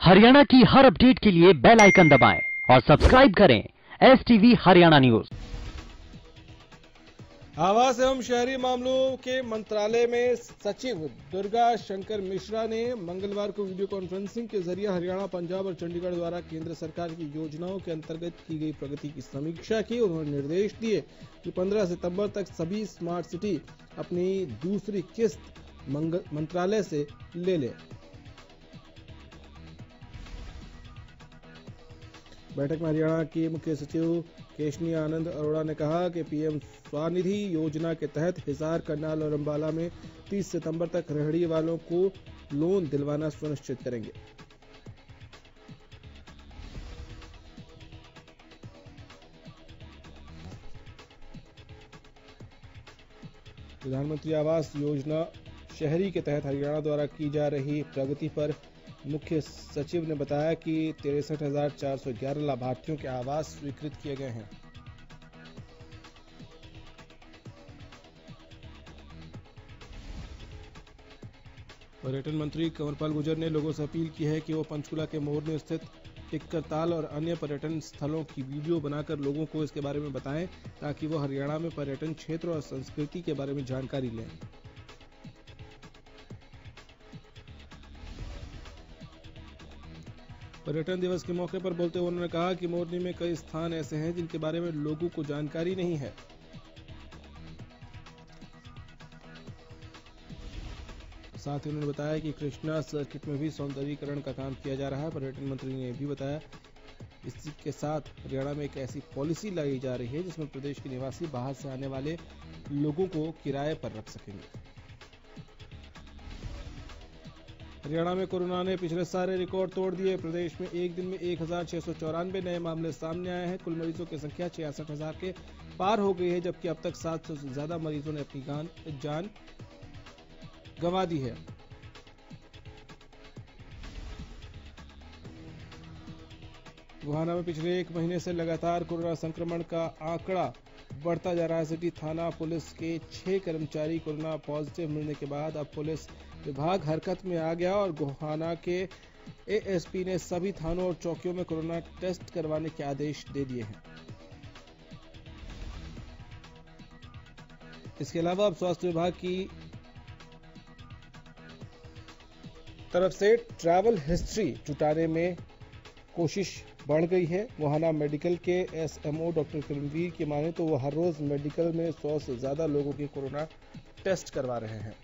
हरियाणा की हर अपडेट के लिए बेल आइकन दबाएं और सब्सक्राइब करें एसटीवी हरियाणा न्यूज। आवास एवं शहरी मामलों के मंत्रालय में सचिव दुर्गा शंकर मिश्रा ने मंगलवार को वीडियो कॉन्फ्रेंसिंग के जरिए हरियाणा, पंजाब और चंडीगढ़ द्वारा केंद्र सरकार की योजनाओं के अंतर्गत की गई प्रगति की समीक्षा की। उन्होंने निर्देश दिए कि 15 सितंबर तक सभी स्मार्ट सिटी अपनी दूसरी किस्त मंत्रालय से ले लें। बैठक में हरियाणा के मुख्य सचिव केशनी आनंद अरोड़ा ने कहा कि पीएम स्वनिधि योजना के तहत हिसार, करनाल और अंबाला में 30 सितंबर तक रेहड़ी वालों को लोन दिलवाना सुनिश्चित करेंगे। प्रधानमंत्री आवास योजना शहरी के तहत हरियाणा द्वारा की जा रही प्रगति पर मुख्य सचिव ने बताया कि 63,411 लाभार्थियों के आवास स्वीकृत किए गए हैं। पर्यटन मंत्री कंवरपाल गुर्जर ने लोगों से अपील की है कि वो पंचकुला के मोरनी स्थित टिक्कर ताल और अन्य पर्यटन स्थलों की वीडियो बनाकर लोगों को इसके बारे में बताएं, ताकि वो हरियाणा में पर्यटन क्षेत्र और संस्कृति के बारे में जानकारी लें। पर्यटन दिवस के मौके पर बोलते हुए उन्होंने कहा कि मोरनी में कई स्थान ऐसे हैं जिनके बारे में लोगों को जानकारी नहीं है। साथ ही उन्होंने बताया कि कृष्णा सर्किट में भी सौंदर्यीकरण का काम किया जा रहा है। पर्यटन मंत्री ने भी बताया इसी के साथ हरियाणा में एक ऐसी पॉलिसी लाई जा रही है जिसमें प्रदेश के निवासी बाहर से आने वाले लोगों को किराए पर रख सकेंगे। हरियाणा में कोरोना ने पिछले सारे रिकॉर्ड तोड़ दिए। प्रदेश में एक दिन में 1,694 नए मामले सामने आए हैं। कुल मरीजों की संख्या 66,000 के पार हो गई है, जबकि अब तक 700 से ज्यादा मरीजों ने अपनी जान गंवा दी है। गोहाना में पिछले एक महीने से लगातार कोरोना संक्रमण का आंकड़ा बढ़ता जा रहा है। सिटी थाना पुलिस के 6 कर्मचारी कोरोना पॉजिटिव मिलने के बाद अब पुलिस विभाग हरकत में आ गया और गोहाना के एएसपी ने सभी थानों और चौकियों में कोरोना टेस्ट करवाने के आदेश दे दिए हैं। इसके अलावा अब स्वास्थ्य विभाग की तरफ से ट्रैवल हिस्ट्री जुटाने में कोशिश बढ़ गई है। गोहाना मेडिकल के एसएमओ डॉक्टर किरणवीर की माने तो वो हर रोज मेडिकल में 100 से ज्यादा लोगों की कोरोना टेस्ट करवा रहे हैं।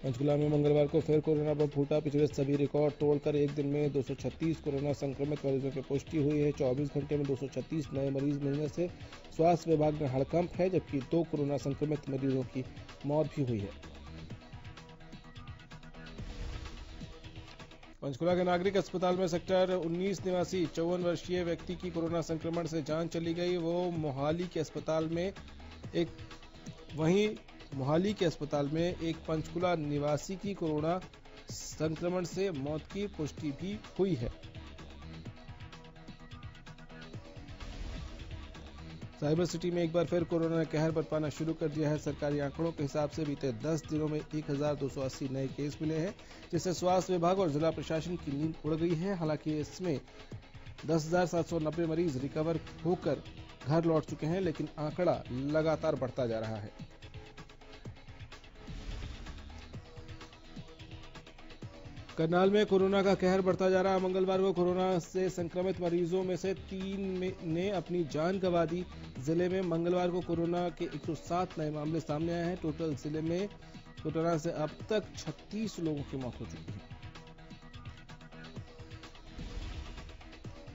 पंचकुला में मंगलवार को फिर कोरोना बम फूटा। पिछले सभी रिकॉर्ड तोड़कर एक दिन में 236 कोरोना संक्रमित मरीजों की पुष्टि हुई है। 24 घंटे में 236 नए मरीज मिलने से स्वास्थ्य विभाग में हड़कंप है, जबकि 2 कोरोना संक्रमित मरीजों की मौत भी हुई है। पंचकुला के नागरिक अस्पताल में सेक्टर 19 निवासी 54 वर्षीय व्यक्ति की कोरोना संक्रमण से जान चली गई। वो मोहाली के अस्पताल में एक पंचकुला निवासी की कोरोना संक्रमण से मौत की पुष्टि भी हुई है। साइबर सिटी में एक बार फिर कोरोना ने कहर बरपाना शुरू कर दिया है। सरकारी आंकड़ों के हिसाब से बीते 10 दिनों में 1,280 नए केस मिले हैं, जिससे स्वास्थ्य विभाग और जिला प्रशासन की नींद उड़ गई है। हालांकि इसमें 10,790 मरीज रिकवर होकर घर लौट चुके हैं, लेकिन आंकड़ा लगातार बढ़ता जा रहा है। करनाल में कोरोना का कहर बढ़ता जा रहा है। मंगलवार को कोरोना से संक्रमित मरीजों में से 3 ने अपनी जान गंवा दी। जिले में मंगलवार को कोरोना के 107 नए मामले सामने आए हैं। टोटल जिले में कोरोना से अब तक 36 लोगों की मौत हो चुकी है।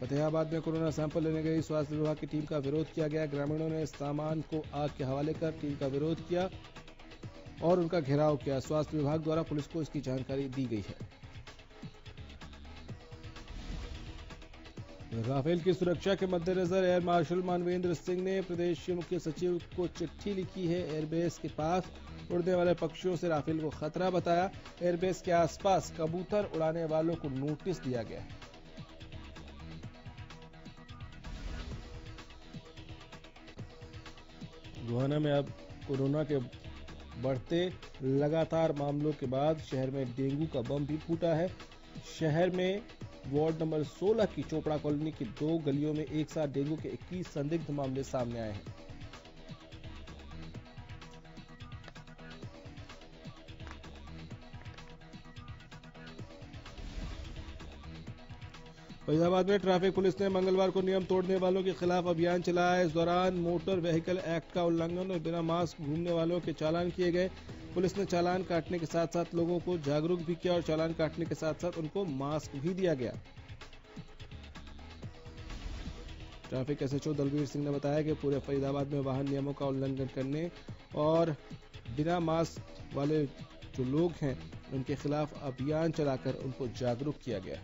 फतेहाबाद में कोरोना सैंपल लेने गई स्वास्थ्य विभाग की टीम का विरोध किया गया। ग्रामीणों ने सामान को आग के हवाले कर टीम का विरोध किया और उनका घेराव किया। स्वास्थ्य विभाग द्वारा पुलिस को इसकी जानकारी दी गई है। राफेल की सुरक्षा के मद्देनजर एयर मार्शल मानवेंद्र सिंह ने प्रदेश के मुख्य सचिव को चिट्ठी लिखी है। एयरबेस के पास उड़ने वाले पक्षियों से राफेल को खतरा बताया। एयरबेस के आसपास कबूतर उड़ाने वालों को नोटिस दिया गया है। गोहाना में अब कोरोना के बढ़ते लगातार मामलों के बाद शहर में डेंगू का बम भी फूटा है। शहर में वार्ड नंबर 16 की चोपड़ा कॉलोनी की 2 गलियों में एक साथ डेंगू के 21 संदिग्ध मामले सामने आए हैं। फरीदाबाद में ट्रैफिक पुलिस ने मंगलवार को नियम तोड़ने वालों के खिलाफ अभियान चलाया। इस दौरान मोटर व्हीकल एक्ट का उल्लंघन और बिना मास्क घूमने वालों के चालान किए गए। पुलिस ने चालान काटने के साथ साथ लोगों को जागरूक भी किया और चालान काटने के साथ साथ उनको मास्क भी दिया गया। ट्रैफिक एसएचओ दलवीर सिंह ने बताया कि पूरे फरीदाबाद में वाहन नियमों का उल्लंघन करने और बिना मास्क वाले जो लोग हैं उनके खिलाफ अभियान चलाकर उनको जागरूक किया गया।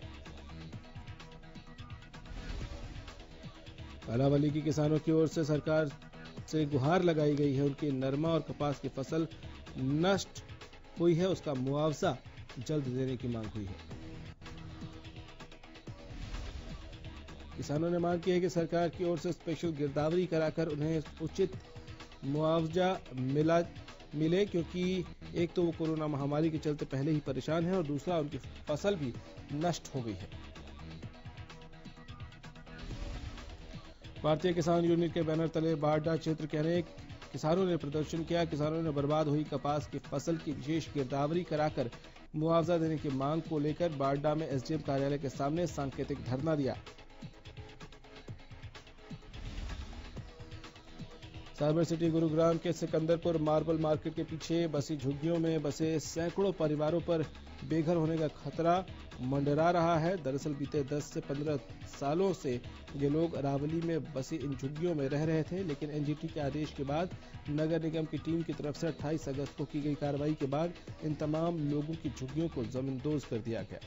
कालावली की किसानों की ओर से सरकार से गुहार लगाई गई है। उनकी नरमा और कपास की फसल नष्ट हुई है, उसका मुआवजा जल्द देने की मांग हुई है। किसानों ने मांग की है कि सरकार की ओर से स्पेशल गिरदावरी कराकर उन्हें उचित मुआवजा मिले, क्योंकि एक तो वो कोरोना महामारी के चलते पहले ही परेशान है और दूसरा उनकी फसल भी नष्ट हो गई है। भारतीय किसान यूनियन के बैनर तले बारडा क्षेत्र के अनेक किसानों ने प्रदर्शन किया। किसानों ने बर्बाद हुई कपास की फसल की विशेष गिरदावरी कराकर मुआवजा देने की मांग को लेकर बारडा में एसडीएम कार्यालय के सामने सांकेतिक धरना दिया। साइबर सिटी गुरुग्राम के सिकंदरपुर मार्बल मार्केट के पीछे बसी झुग्गियों में बसे सैकड़ों परिवारों पर बेघर होने का खतरा मंडरा रहा है। दरअसल बीते 10 से 15 सालों से ये लोग अरावली में बसी इन झुग्गियों में रह रहे थे, लेकिन एनजीटी के आदेश के बाद नगर निगम की टीम की तरफ से 28 अगस्त को की गई कार्रवाई के बाद इन तमाम लोगों की झुग्गियों को जमींदोज कर दिया गया।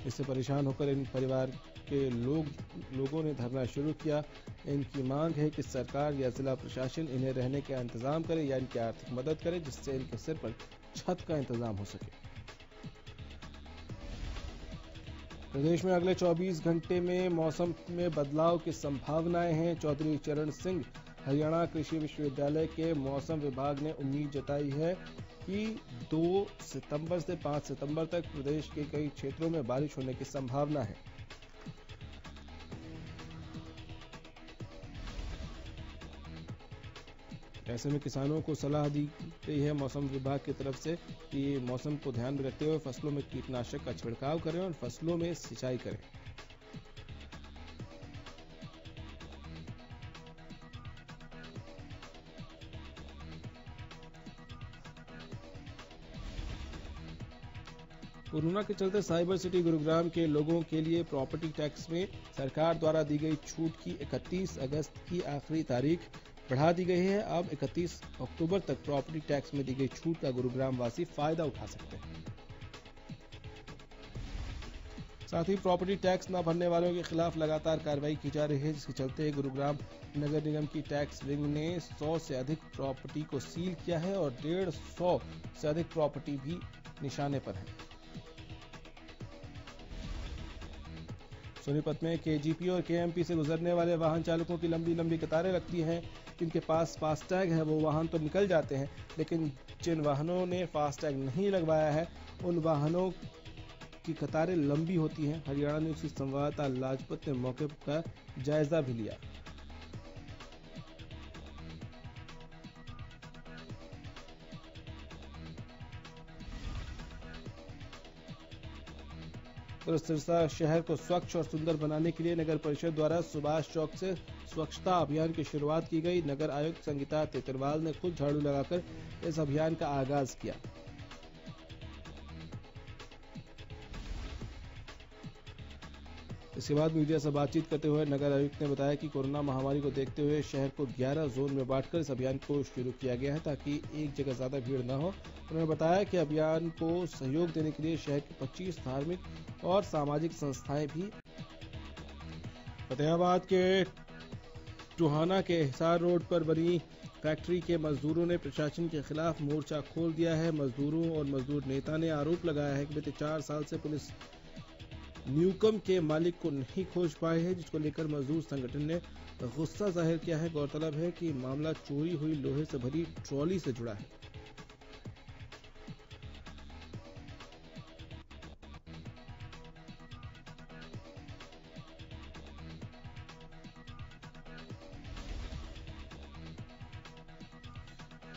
इससे परेशान होकर इन परिवार के लोगों ने धरना शुरू किया। इनकी मांग है कि सरकार या जिला प्रशासन इन्हें रहने का इंतजाम करे या इनकी आर्थिक मदद करे, जिससे इनके सिर पर छत का इंतजाम हो सके। प्रदेश में अगले 24 घंटे में मौसम में बदलाव की संभावनाएं हैं। चौधरी चरण सिंह हरियाणा कृषि विश्वविद्यालय के मौसम विभाग ने उम्मीद जताई है कि 2 सितंबर से 5 सितंबर तक प्रदेश के कई क्षेत्रों में बारिश होने की संभावना है। ऐसे में किसानों को सलाह दी गई है मौसम विभाग की तरफ से कि मौसम को ध्यान में रखते हुए फसलों में कीटनाशक का छिड़काव करें और फसलों में सिंचाई करें। कोरोना के चलते साइबर सिटी गुरुग्राम के लोगों के लिए प्रॉपर्टी टैक्स में सरकार द्वारा दी गई छूट की 31 अगस्त की आखिरी तारीख बढ़ा दी गई है। अब 31 अक्टूबर तक प्रॉपर्टी टैक्स में दी गई छूट का गुरुग्राम वासी फायदा उठा सकते हैं। साथ ही प्रॉपर्टी टैक्स न भरने वालों के खिलाफ लगातार कार्रवाई की जा रही है, जिसके चलते गुरुग्राम नगर निगम की टैक्स विंग ने 100 से अधिक प्रॉपर्टी को सील किया है और 150 से अधिक प्रॉपर्टी भी निशाने पर है। सोनीपत में केजीपी और केएमपी से गुजरने वाले वाहन चालकों की लंबी लंबी कतारें लगती हैं। जिनके पास फास्टैग है वो वाहन तो निकल जाते हैं, लेकिन जिन वाहनों ने फास्टैग नहीं लगवाया है उन वाहनों की कतारें लंबी होती हैं। हरियाणा न्यूज की संवाददाता लाजपत ने मौके का जायजा भी लिया। सिरसा शहर को स्वच्छ और सुंदर बनाने के लिए नगर परिषद द्वारा सुभाष चौक से स्वच्छता अभियान की शुरुआत की गई। नगर आयुक्त संगीता तेतरवाल ने खुद झाड़ू लगाकर इस अभियान का आगाज किया। इसके बाद मीडिया से बातचीत करते हुए नगर आयुक्त ने बताया कि कोरोना महामारी को देखते हुए शहर को 11 जोन में बांटकर इस अभियान को शुरू किया गया है, ताकि एक जगह ज्यादा भीड़ न हो। उन्होंने बताया कि अभियान को सहयोग देने के लिए शहर की 25 धार्मिक और सामाजिक संस्थाएं भी। फतेहाबाद के टोहाना के हिसार रोड पर बनी फैक्ट्री के मजदूरों ने प्रशासन के खिलाफ मोर्चा खोल दिया है। मजदूरों और मजदूर नेता ने आरोप लगाया है कि बीते 4 साल से पुलिस न्यूकम के मालिक को नहीं खोज पाए है, जिसको लेकर मजदूर संगठन ने गुस्सा जाहिर किया है। गौरतलब है कि मामला चोरी हुई लोहे से भरी ट्रॉली से जुड़ा है।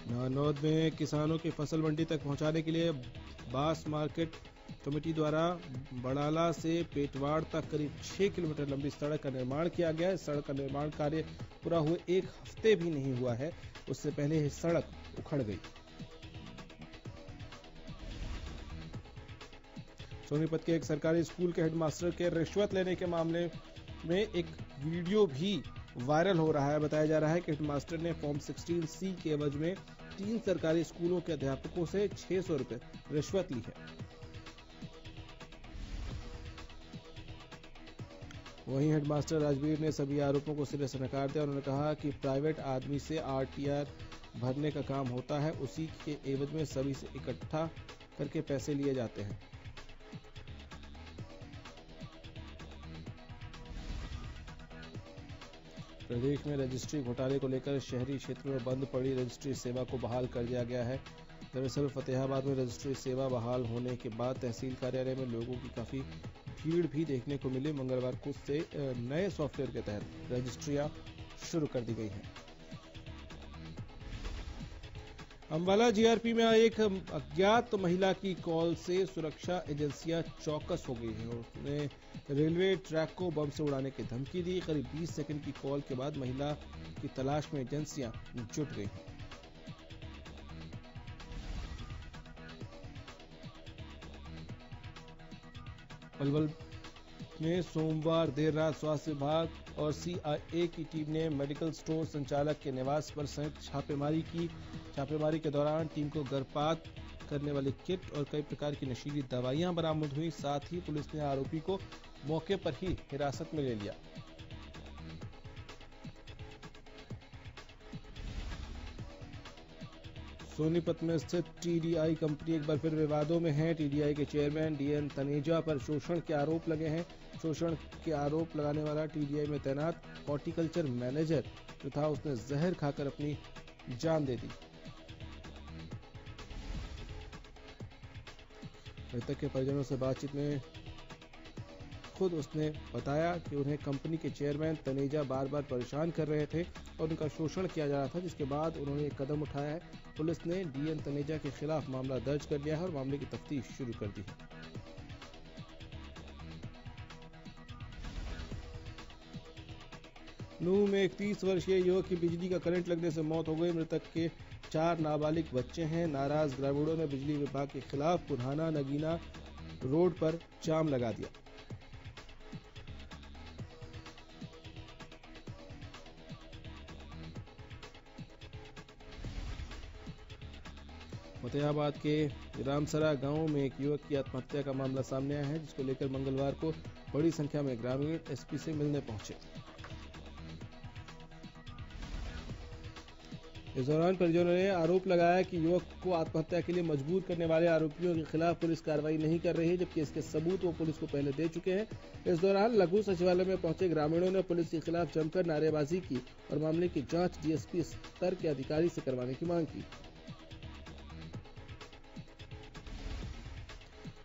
नारनौद में किसानों की फसल मंडी तक पहुंचाने के लिए बास मार्केट कमेटी द्वारा बड़ाला से पेटवाड़ तक करीब 6 किलोमीटर लंबी सड़क का निर्माण किया गया है। सड़क का निर्माण कार्य पूरा हुए 1 हफ्ते भी नहीं हुआ है, उससे पहले ही सड़क उखड़ गई। सोनीपत के एक सरकारी स्कूल के हेडमास्टर के रिश्वत लेने के मामले में एक वीडियो भी वायरल हो रहा है। बताया जा रहा है कि हेडमास्टर ने फॉर्म 16C के एवज में 3 सरकारी स्कूलों के अध्यापकों से 600 रुपए रिश्वत ली है। वहीं हेडमास्टर राजवीर ने सभी आरोपों को सिरे से नकार दिया। उन्होंने कहा कि प्राइवेट आदमी से RTR भरने का काम होता है, उसी के एवज में सभी से इकट्ठा करके पैसे लिए जाते हैं। प्रदेश में रजिस्ट्री घोटाले को लेकर शहरी क्षेत्रों में बंद पड़ी रजिस्ट्री सेवा को बहाल कर दिया गया है। दरअसल फतेहाबाद में रजिस्ट्री सेवा बहाल होने के बाद तहसील कार्यालय में लोगों की काफी भीड़ भी देखने को मिली। मंगलवार को से नए सॉफ्टवेयर के तहत रजिस्ट्रियां शुरू कर दी गई हैं। अंबाला GRP में एक अज्ञात महिला की कॉल से सुरक्षा एजेंसियां चौकस हो गई हैं। उसने रेलवे ट्रैक को बम से उड़ाने की धमकी दी। करीब 20 सेकंड की कॉल के बाद महिला की तलाश में एजेंसियां जुट गई हैं। पलवल में सोमवार देर रात स्वास्थ्य विभाग और CIA की टीम ने मेडिकल स्टोर संचालक के निवास पर संयुक्त छापेमारी की। छापेमारी के दौरान टीम को गर्भपात करने वाली किट और कई प्रकार की नशीली दवाइयां बरामद हुई। साथ ही पुलिस ने आरोपी को मौके पर ही हिरासत में ले लिया। सोनीपत में स्थित TDI कंपनी एक बार फिर विवादों में है। TDI के चेयरमैन DN तनेजा पर शोषण के आरोप लगे हैं। शोषण के आरोप लगाने वाला TDI में तैनात हॉर्टिकल्चर मैनेजर जो था, उसने जहर खाकर अपनी जान दे दी। मृतक के परिजनों से बातचीत में खुद उसने बताया कि उन्हें कंपनी के चेयरमैन तनेजा बार बार परेशान कर रहे थे और उनका शोषण किया जा रहा था, जिसके बाद उन्होंने एक कदम उठाया है। पुलिस ने DN तनेजा के खिलाफ मामला दर्ज कर लिया है और मामले की तफ्तीश शुरू कर दी है। नूह में एक 30 वर्षीय युवक की बिजली का करंट लगने से मौत हो गई। मृतक के 4 नाबालिग बच्चे हैं। नाराज ग्रामीणों ने बिजली विभाग के खिलाफ पुराना नगीना रोड पर जाम लगा दिया। फतेहाबाद के रामसरा गांव में एक युवक की आत्महत्या का मामला सामने आया है, जिसको लेकर मंगलवार को बड़ी संख्या में ग्रामीण SP से मिलने पहुंचे। इस दौरान परिजनों ने आरोप लगाया कि युवक को आत्महत्या के लिए मजबूर करने वाले आरोपियों के खिलाफ पुलिस कार्रवाई नहीं कर रही है, जबकि इसके सबूत वो पुलिस को पहले दे चुके हैं। इस दौरान लघु सचिवालय में पहुंचे ग्रामीणों ने पुलिस के खिलाफ जमकर नारेबाजी की और मामले की जांच DSP स्तर के अधिकारी से करवाने की मांग की।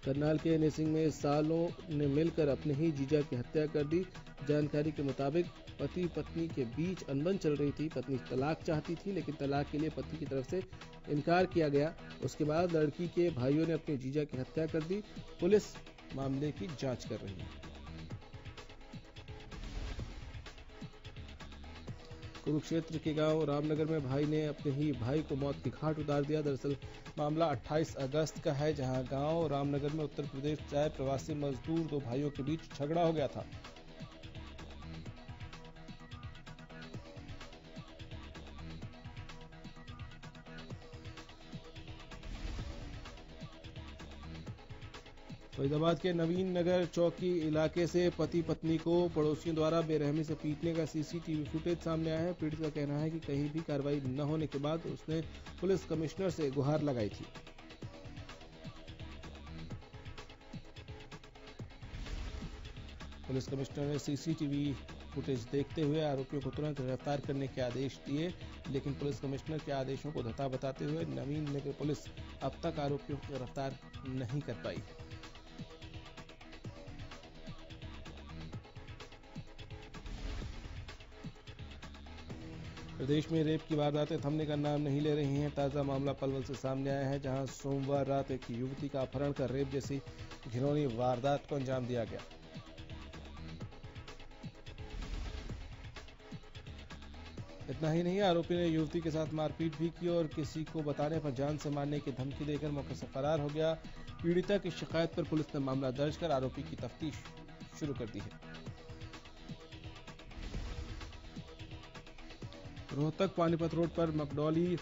करनाल के नेसिंग में सालों ने मिलकर अपने ही जीजा की हत्या कर दी। जानकारी के मुताबिक पति पत्नी के बीच अनबन चल रही थी। पत्नी तलाक चाहती थी, लेकिन तलाक के लिए पति की तरफ से इनकार किया गया। उसके बाद लड़की के भाइयों ने अपने जीजा की हत्या कर दी। पुलिस मामले की जांच कर रही है। कुरुक्षेत्र के गांव रामनगर में भाई ने अपने ही भाई को मौत की घाट उतार दिया। दरअसल मामला 28 अगस्त का है, जहां गांव रामनगर में उत्तर प्रदेश से आए प्रवासी मजदूर 2 भाइयों के बीच झगड़ा हो गया था। फरीदाबाद के नवीन नगर चौकी इलाके से पति पत्नी को पड़ोसियों द्वारा बेरहमी से पीटने का CCTV फुटेज सामने आया है। पीड़ित का कहना है कि कहीं भी कार्रवाई न होने के बाद उसने पुलिस कमिश्नर से गुहार लगाई थी। पुलिस कमिश्नर ने CCTV फुटेज देखते हुए आरोपियों को तुरंत गिरफ्तार करने के आदेश दिए, लेकिन पुलिस कमिश्नर के आदेशों को धता बताते हुए नवीन नगर पुलिस अब तक आरोपियों को गिरफ्तार नहीं कर पाई। प्रदेश में रेप की वारदातें थमने का नाम नहीं ले रही हैं। ताजा मामला पलवल से सामने आया है, जहां सोमवार रात एक युवती का अपहरण कर रेप जैसी घिनौनी वारदात को अंजाम दिया गया। इतना ही नहीं, आरोपी ने युवती के साथ मारपीट भी की और किसी को बताने पर जान से मारने की धमकी देकर मौके से फरार हो गया। पीड़िता की शिकायत पर पुलिस ने मामला दर्ज कर आरोपी की तफ्तीश शुरू कर दी है। रोहतक पानीपत रोड पर मकडौली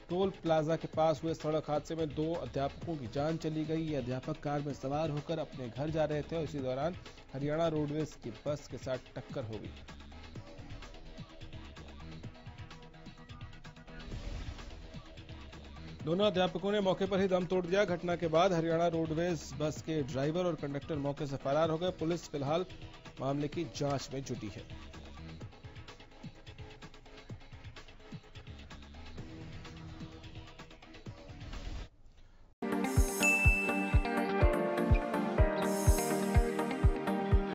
टोल प्लाजा के पास हुए सड़क हादसे में 2 अध्यापकों की जान चली गई। ये अध्यापक कार में सवार होकर अपने घर जा रहे थे और इसी दौरान हरियाणा रोडवेज की बस के साथ टक्कर हो गई। दोनों अध्यापकों ने मौके पर ही दम तोड़ दिया। घटना के बाद हरियाणा रोडवेज बस के ड्राइवर और कंडक्टर मौके से फरार हो गए। पुलिस फिलहाल मामले की जांच में जुटी है।